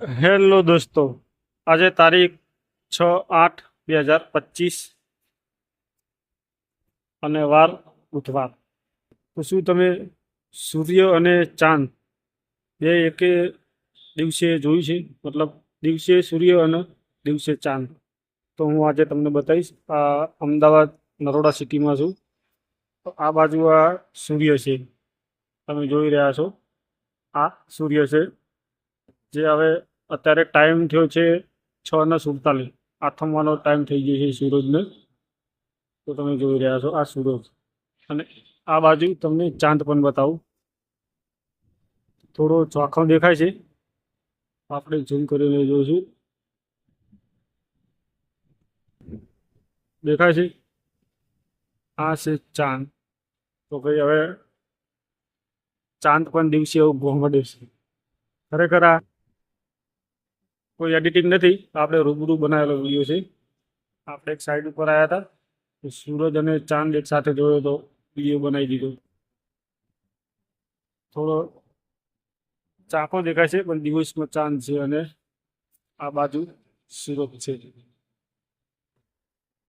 Hello દોસ્તો, આજે તારીખ 6/8/2025 અને વાર બુધવાર. તો શું તમે સૂર્ય અને ચાંદ બે એકે દિવસે જોયું છે? મતલબ દિવસે સૂર્ય અને દિવસે ચાંદ. તો હું આજે તમને બતાવીશ. આ અમદાવાદ નરોડા સિટીમાં છું. તો આ બાજુ આ સૂર્ય છે, તમે જોઈ રહ્યા છો. આ સૂર્ય છે, જે હવે અત્યારે ટાઈમ થયો છે 6:47. આથમવાનો ટાઈમ થઈ ગયો છે સૂરજને. તો તમે જોઈ રહ્યા છો આ સૂરજ, અને આ બાજુ તમને ચાંદ પણ બતાવું. થોડો ચોખ્ખો દેખાય છે, આપણે ઝૂમ કરીને જોઈશું. દેખાય છે, આ છે ચાંદ. તો ભાઈ હવે ચાંદ પણ દિવસે એવું ગોમડે છે. ખરેખર આ કોઈ એડિટિંગ નથી, આપણે રૂબરૂ બનાવેલો વિડીયો છે. આપણે એક સાઈડ ઉપર આવ્યા હતા, તો સૂરજ અને ચાંદ એક સાથે જોયો તો વિડીયો બનાવી દીધો. થોડો ચાકો દેખાય છે, પણ દિવસમાં ચાંદ છે અને આ બાજુ સૂરજ છે.